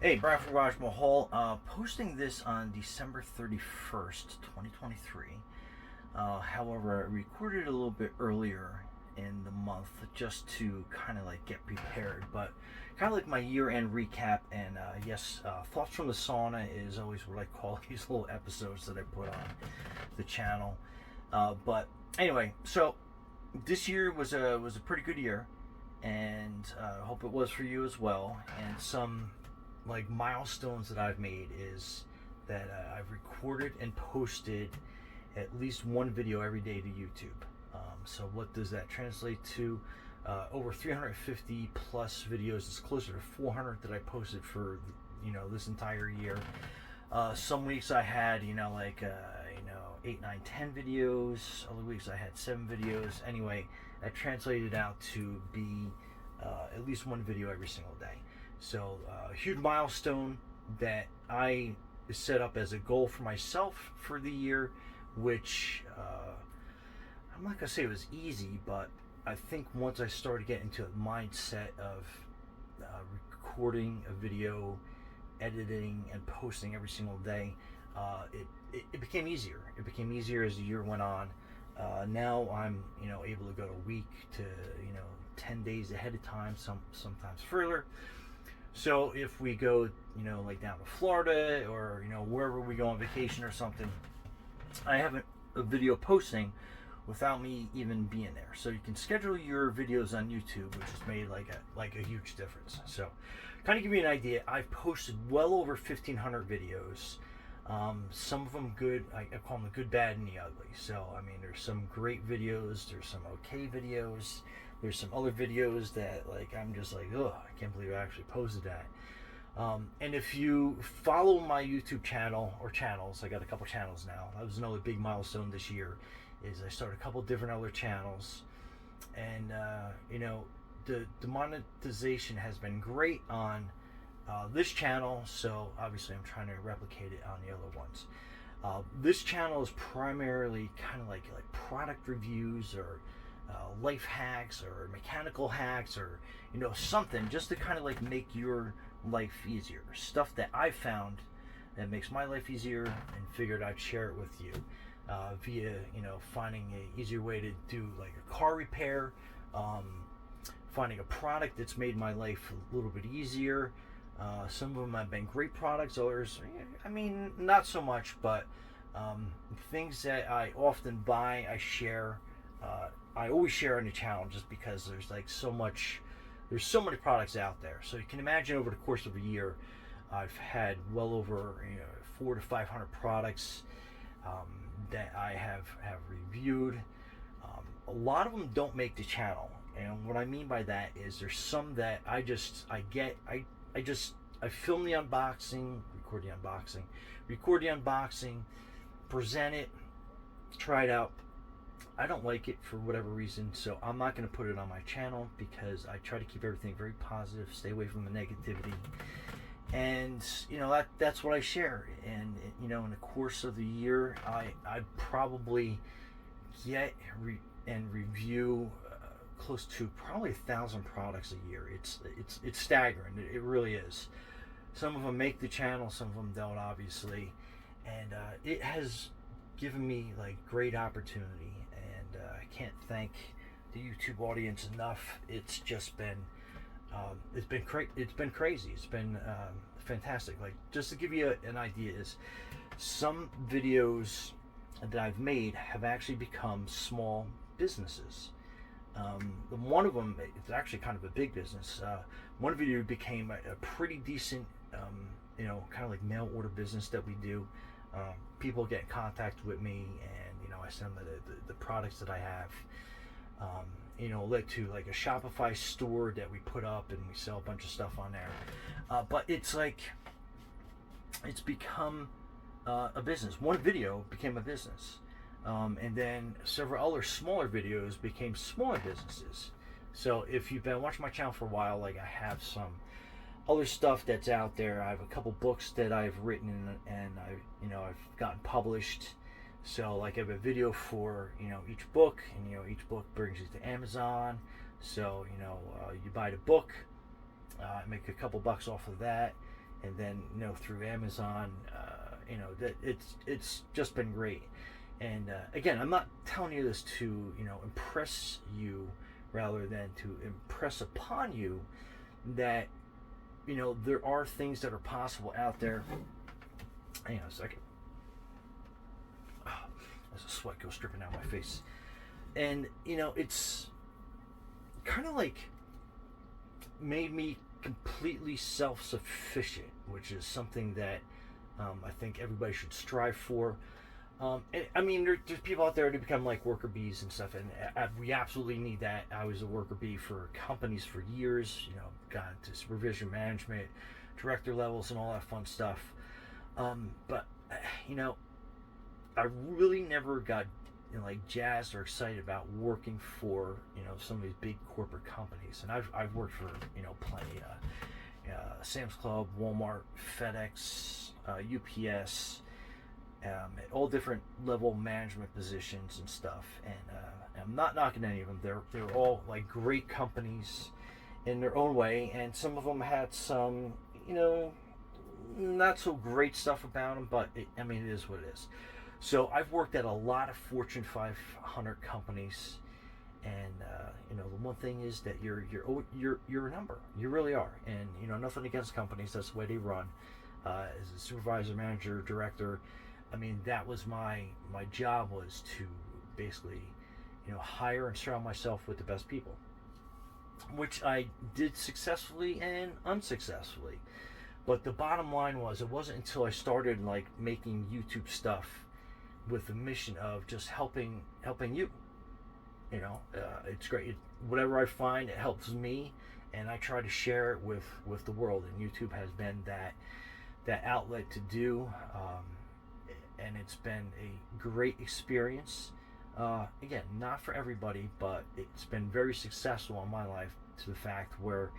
Hey, Brian from Raj Mahal, posting this on December 31st, 2023. However, I recorded it a little bit earlier in the month just to kind of like get prepared, but kind of like my year-end recap. And Thoughts from the Sauna is always what I call these little episodes that I put on the channel. But anyway, so this year was a pretty good year, and I hope it was for you as well. And some like milestones that I've made is that I've recorded and posted at least one video every day to YouTube. So what does that translate to? Over 350 plus videos. It's closer to 400 that I posted for this entire year. Some weeks I had 8, 9, 10 videos. Other weeks I had 7 videos. Anyway, that translated out to be at least one video every single day. So a huge milestone that I set up as a goal for myself for the year, which I'm not gonna say it was easy, but I think once I started getting into a mindset of recording a video, editing, and posting every single day, it became easier. It became easier as the year went on. Now I'm able to go a week to 10 days ahead of time, sometimes further. So if we go, like down to Florida or wherever we go on vacation or something, I have a video posting without me even being there. So you can schedule your videos on YouTube, which has made like a huge difference. So, kind of give you an idea, I've posted well over 1,500 videos. Some of them good. I call them the good, bad, and the ugly. So I mean, there's some great videos. There's some okay videos. There's some other videos that I'm just like, oh, I can't believe I actually posted that. And if you follow my YouTube channel or channels, I got a couple channels now. That was another big milestone this year. Is I started a couple different other channels, and the monetization has been great on this channel. So obviously, I'm trying to replicate it on the other ones. This channel is primarily kind of like product reviews or life hacks or mechanical hacks or something just to kind of like make your life easier, stuff that I found that makes my life easier, and figured I'd share it with you via finding a easier way to do like a car repair, finding a product that's made my life a little bit easier. Some of them have been great products, others I mean not so much, but things that I often buy, I share. I always share on the channel just because there's so many products out there. So you can imagine over the course of a year, I've had well over 400 to 500 products that I have reviewed. A lot of them don't make the channel, and what I mean by that is there's some that I film the unboxing, record the unboxing, present it, try it out. I don't like it for whatever reason, so I'm not going to put it on my channel because I try to keep everything very positive, stay away from the negativity, and that's what I share. And in the course of the year, I probably get and review close to probably 1,000 products a year. It's staggering. It really is. Some of them make the channel, some of them don't, obviously, and it has given me like great opportunity. I can't thank the YouTube audience enough. It's just been it's been crazy. It's been fantastic. Like, just to give you an idea, is some videos that I've made have actually become small businesses. One of them, it's actually kind of a bid business. One video became a pretty decent, kind of like mail order business that we do. People get in contact with me, and I send them the products that I have. Led to like a Shopify store that we put up, and we sell a bunch of stuff on there. But it's become a business. One video became a business. And then several other smaller videos became smaller businesses. So if you've been watching my channel for a while, like, I have some other stuff that's out there. I have a couple books that I've written, and I've gotten published. So like, I have a video for each book, and each book brings you to Amazon. So you buy the book, make a couple bucks off of that, and then through Amazon. That it's just been great. And again, I'm not telling you this to impress you, rather than to impress upon you that there are things that are possible out there. Hang on a second. Oh, as the sweat goes dripping down my face. And it's kind of like made me completely self-sufficient, which is something that I think everybody should strive for. And, I mean, there's people out there to become like worker bees and stuff, and we absolutely need that. I was a worker bee for companies for years, got into supervision, management, director levels, and all that fun stuff. But I really never got like jazzed or excited about working for some of these big corporate companies. And I've worked for plenty. Sam's Club, Walmart, FedEx, UPS, at all different level management positions and stuff. And I'm not knocking any of them. They're all like great companies in their own way, and some of them had some not so great stuff about them. But it is what it is. So I've worked at a lot of Fortune 500 companies. And the one thing is that you're a number. You really are. And nothing against companies. That's the way they run. As a supervisor, manager, director, that was my job, was to basically hire and surround myself with the best people, which I did successfully and unsuccessfully. But the bottom line was, it wasn't until I started like making YouTube stuff with the mission of just helping you. It's great. Whatever I find, it helps me, and I try to share it with the world. And YouTube has been that outlet to do, and it's been a great experience. Again, not for everybody, but it's been very successful in my life, to the fact where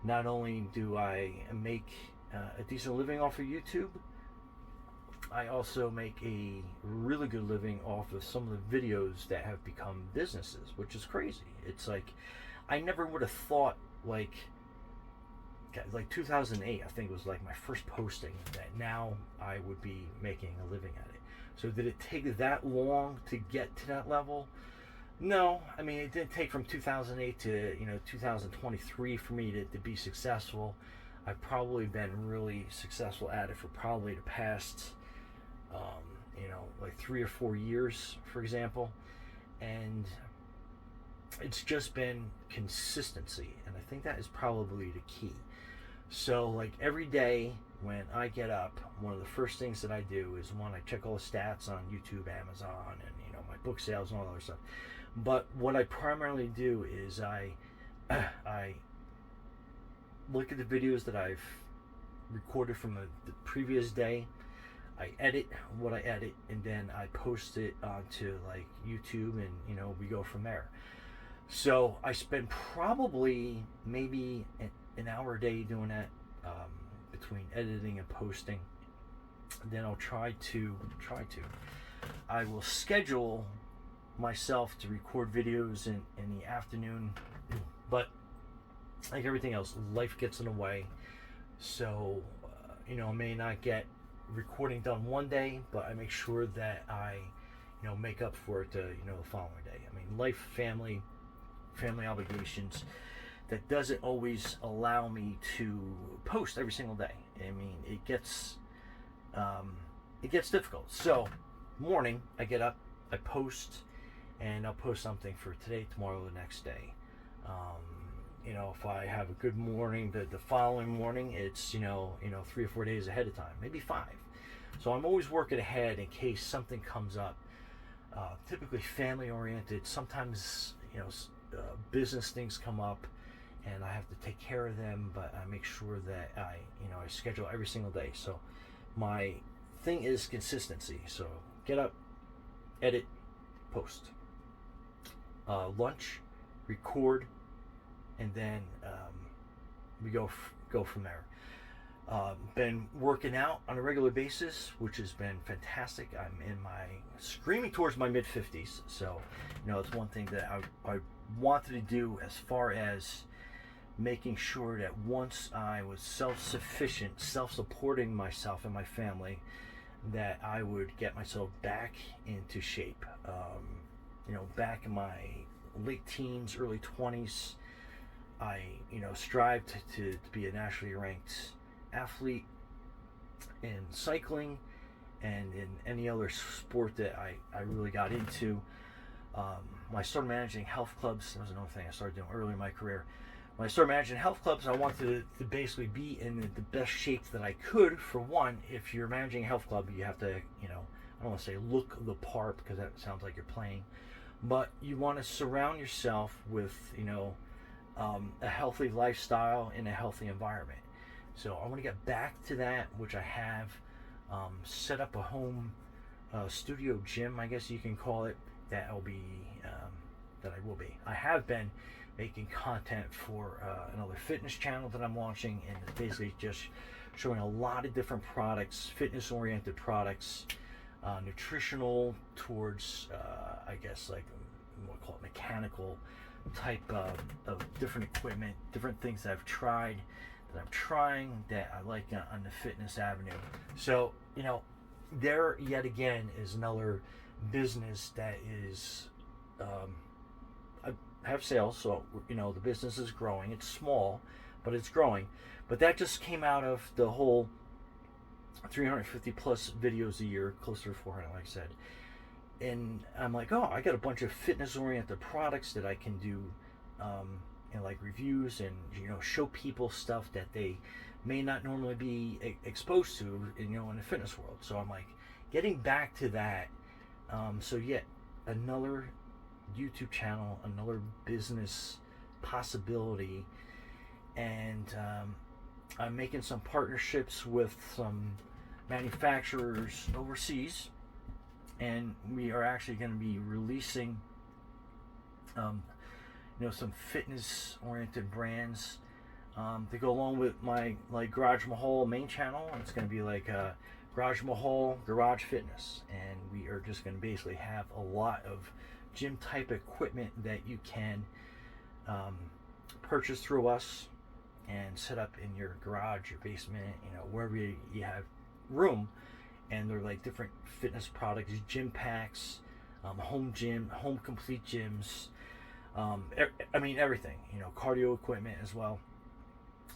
not only do I make a decent living off of YouTube, I also make a really good living off of some of the videos that have become businesses, which is crazy. It's like, I never would have thought, like 2008, I think, was like my first posting, that now I would be making a living at it. So did it take that long to get to that level? No. It didn't take from 2008 to 2023 for me to be successful. I've probably been really successful at it for probably the past like 3 or 4 years, for example. And it's just been consistency, and I think that is probably the key. So like every day when I get up, one of the first things that I do is, one, I check all the stats on YouTube, Amazon, and my book sales and all that other stuff. But what I primarily do is I look at the videos that I've recorded from the previous day. I edit what I edit, and then I post it onto like YouTube, and we go from there. So I spend probably maybe an hour a day doing that, between editing and posting. Then I'll try to I will schedule myself to record videos in the afternoon, but like everything else, life gets in the way. So I may not get recording done one day, but I make sure that I make up for it the following day. Life, family obligations, that doesn't always allow me to post every single day. It gets difficult. So morning, I get up, I post, and I'll post something for today, tomorrow, the next day. If I have a good morning, the following morning, it's 3 or 4 days ahead of time, maybe 5. So I'm always working ahead in case something comes up. Typically family oriented. Sometimes business things come up, and I have to take care of them. But I make sure that I schedule every single day. So my thing is consistency. So get up, edit, post, lunch, record, and then we go from there. Been working out on a regular basis, which has been fantastic. I'm screaming towards my mid-50s, so it's one thing that I wanted to do, as far as making sure that once I was self-sufficient, self-supporting myself and my family, that I would get myself back into shape. Back in my late teens, early 20s, I, strived to be a nationally ranked athlete in cycling and in any other sport that I really got into. When I started managing health clubs, that was another thing I started doing early in my career. When I started managing health clubs, I wanted to basically be in the best shape that I could. For one, if you're managing a health club, you have to, I don't want to say look the part because that sounds like you're playing, but you want to surround yourself with, a healthy lifestyle in a healthy environment. So I want to get back to that, which I have. Set up a home studio gym, I guess you can call it. That I will be. I have been making content for another fitness channel that I'm launching, and it's basically just showing a lot of different products, fitness-oriented products, nutritional towards, I guess, like we'll call it mechanical type of different equipment, different things that I've tried, that I'm trying, that I like on the fitness avenue. So, there yet again is another business that is, I have sales, so, the business is growing. It's small, but it's growing. But that just came out of the whole 350 plus videos a year, closer to 400, like I said. And I'm like, oh, I got a bunch of fitness-oriented products that I can do, like reviews and, show people stuff that they may not normally be exposed to, in the fitness world. So I'm like, getting back to that. So yet another YouTube channel, another business possibility, and I'm making some partnerships with some manufacturers overseas, and we are actually going to be releasing some fitness oriented brands to go along with my Garage Mahal main channel. It's going to be like Garage Mahal Garage Fitness, and we are just going to basically have a lot of gym type equipment that you can purchase through us and set up in your garage, your basement, wherever you have room. And they're like different fitness products, gym packs, home complete gyms, everything, cardio equipment as well.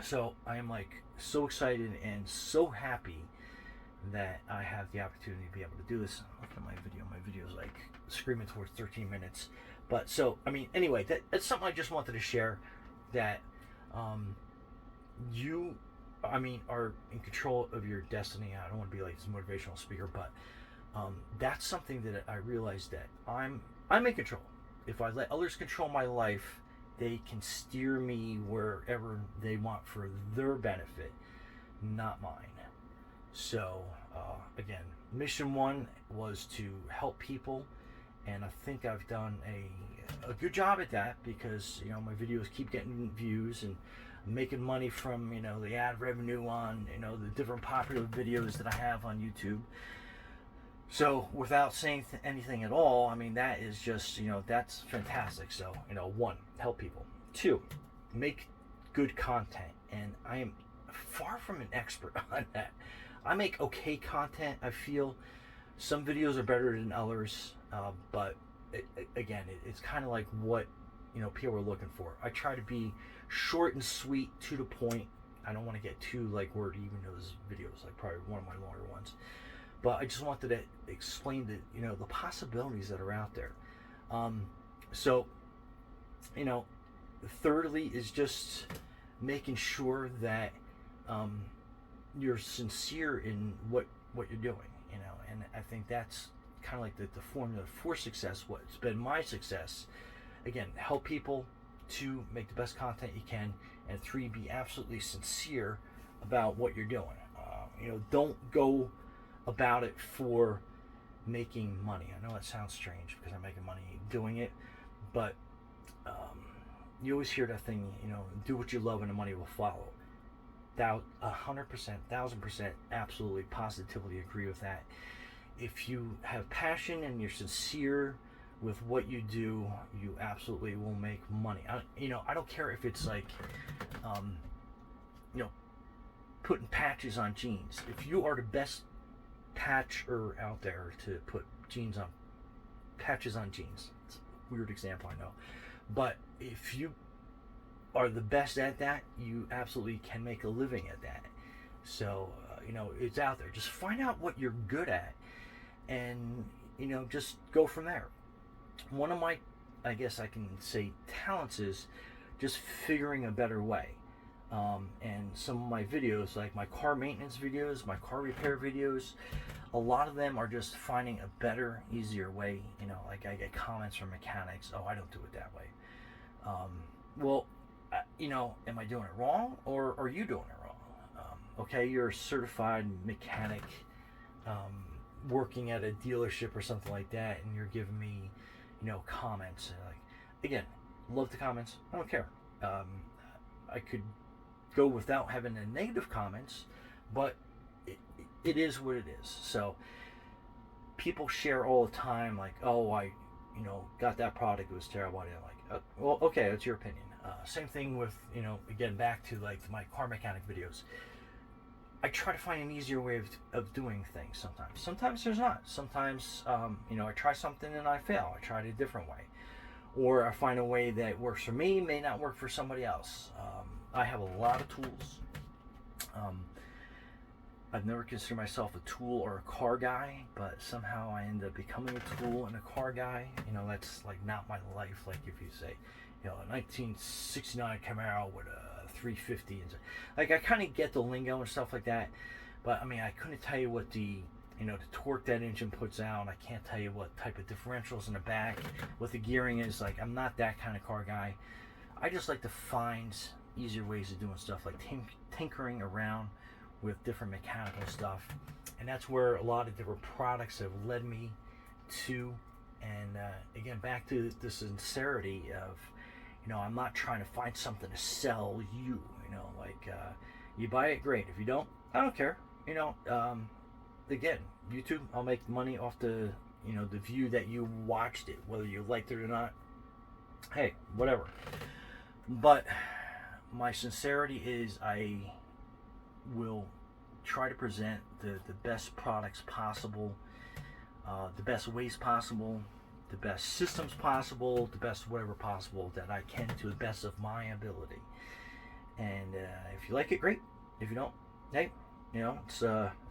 So I am like so excited and so happy that I have the opportunity to be able to do this. Look at my video is like screaming towards 13 minutes. But so, anyway, that's something I just wanted to share, that you are in control of your destiny. I don't want to be like this motivational speaker, but that's something that I realized, that I'm in control. If I let others control my life, they can steer me wherever they want for their benefit, not mine. So again, mission one was to help people, and I think I've done a good job at that, because my videos keep getting views, and I'm making money from the ad revenue on the different popular videos that I have on YouTube. So without saying anything at all, that is just, that's fantastic. So, one, help people. Two, make good content. And I am far from an expert on that. I make okay content. I feel some videos are better than others. But it's kind of like what, people are looking for. I try to be short and sweet, to the point. I don't want to get too wordy, even though this video is probably one of my longer ones. But I just wanted to explain the possibilities that are out there. So, thirdly is just making sure that you're sincere in what you're doing, and I think that's kind of like the formula for success. What's been my success, again, help people. 2, make the best content you can, and 3, be absolutely sincere about what you're doing. Don't go about it for making money. I know that sounds strange, because I'm making money doing it, but you always hear that thing, do what you love and the money will follow. 100%, 1000%, absolutely, positively agree with that. If you have passion and you're sincere with what you do, you absolutely will make money. I don't care if it's like, um, you know, putting patches on jeans. If you are the best patcher out there to put patches on jeans, it's a weird example, I know, but if you are the best at that, you absolutely can make a living at that. So it's out there. Just find out what you're good at, and just go from there. One of my, I guess I can say, talents is just figuring a better way. And some of my videos, like my car maintenance videos, my car repair videos, a lot of them are just finding a better, easier way. Like I get comments from mechanics, oh, I don't do it that way. Well, am I doing it wrong, or are you doing it wrong? Okay, you're a certified mechanic, working at a dealership or something like that, and you're giving me, comments. And again, love the comments. I don't care. I could go without having the negative comments, but it is what it is. So people share all the time, like, oh, I got that product, it was terrible. I'm like, well, okay, that's your opinion. Same thing with, again, back to like my car mechanic videos. I try to find an easier way of doing things sometimes. Sometimes there's not. Sometimes, I try something and I fail. I try it a different way. Or I find a way that works for me, may not work for somebody else. I have a lot of tools. I've never considered myself a tool or a car guy, but somehow I end up becoming a tool and a car guy. That's like not my life. Like if you say, a 1969 Camaro with a 350 and like, I kind of get the lingo and stuff like that, but I mean, I couldn't tell you what the torque that engine puts out. I can't tell you what type of differentials in the back, what the gearing is. Like, I'm not that kind of car guy. I just like to find easier ways of doing stuff, like tinkering around with different mechanical stuff, and that's where a lot of different products have led me to. And again, back to the sincerity of, I'm not trying to find something to sell you. You buy it, great. If you don't, I don't care. Again, YouTube, I'll make money off the the view that you watched it, whether you liked it or not. Hey, whatever. But my sincerity is, I will try to present the best products possible, the best ways possible, the best systems possible, the best whatever possible that I can, to the best of my ability. And if you like it, great. If you don't, hey, it's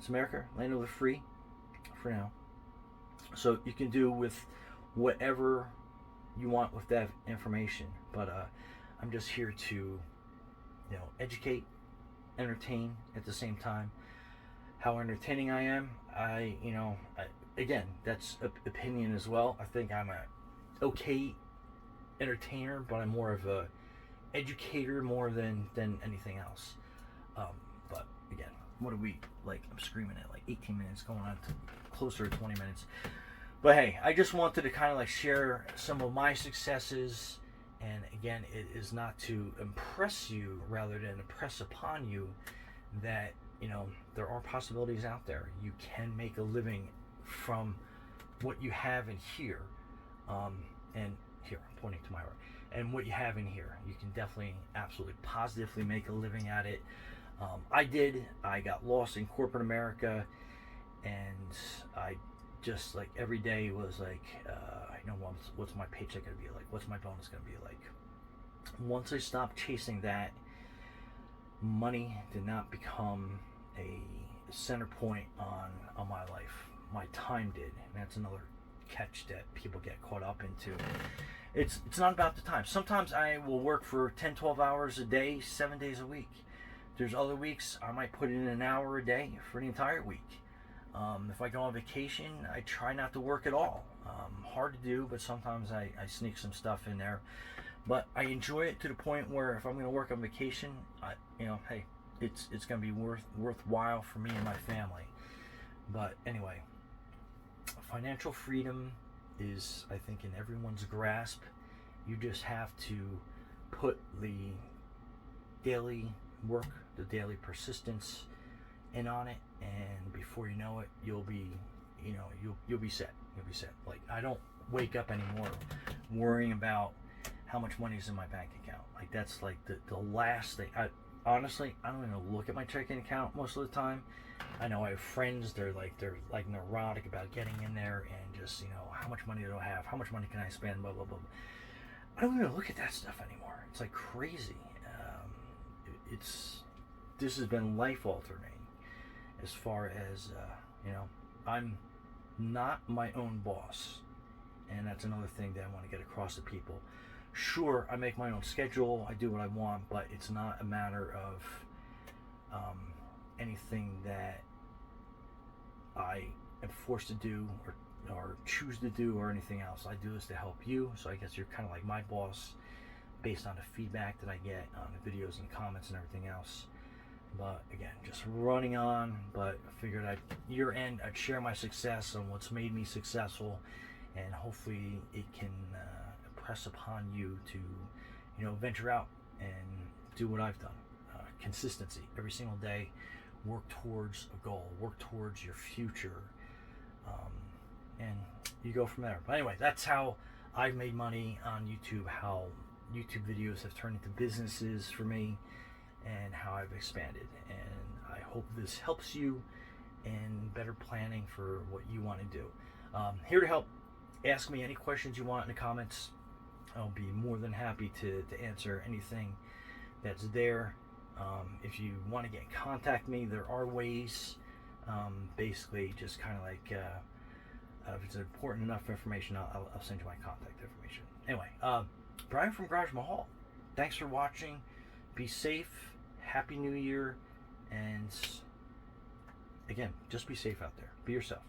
America, land of the free, for now. So you can do with whatever you want with that information. But I'm just here to, educate, entertain at the same time. How entertaining I am, again, that's opinion as well. I think I'm a okay entertainer, but I'm more of a educator more than anything else. But again, what are we, like, I'm screaming at like 18 minutes, going on to closer to 20 minutes. But hey, I just wanted to kind of like share some of my successes. And again, it is not to impress you, rather than impress upon you that, there are possibilities out there. You can make a living from what you have in here. And here, I'm pointing to my right. And what you have in here, you can definitely, absolutely, positively make a living at it. I got lost in corporate America, and I just, like, every day was like, what's my paycheck going to be like? What's my bonus going to be like? Once I stopped chasing that, money did not become a center point on my life. My time did, and that's another catch that people get caught up into. It's not about the time. Sometimes I will work for 10, 12 hours a day, 7 days a week. There's other weeks I might put in an hour a day for the entire week. If I go on vacation, I try not to work at all. Hard to do, but sometimes I sneak some stuff in there. But I enjoy it to the point where if I'm going to work on vacation, hey, it's going to be worthwhile for me and my family. But anyway, financial freedom is, I think, in everyone's grasp. You just have to put the daily work, the daily persistence in on it, and before you know it, you'll be set. You'll be set. Like, I don't wake up anymore worrying about how much money is in my bank account. Like that's like the last thing. Honestly, I don't even look at my checking account most of the time. I know I have friends, they're like neurotic about getting in there and just, how much money do I have? How much money can I spend? Blah, blah, blah. I don't even look at that stuff anymore. It's like crazy. This has been life altering as far as, I'm not my own boss. And that's another thing that I want to get across to people. Sure, I make my own schedule, I do what I want, but it's not a matter of anything that I am forced to do or choose to do or anything else. I do this to help you, so I guess you're kind of like my boss based on the feedback that I get on the videos and comments and everything else. But again, just running on, but I figured I'd share my success and what's made me successful, and hopefully it can press upon you to, venture out and do what I've done. Consistency every single day. Work towards a goal. Work towards your future, and you go from there. But anyway, that's how I've made money on YouTube. How YouTube videos have turned into businesses for me, and how I've expanded. And I hope this helps you in better planning for what you want to do. Here to help. Ask me any questions you want in the comments. I'll be more than happy to answer anything that's there. If you want to get in contact me, there are ways. Basically, just kind of like if it's important enough information, I'll send you my contact information. Anyway, Brian from Garage Mahal. Thanks for watching. Be safe. Happy New Year. And again, just be safe out there. Be yourself.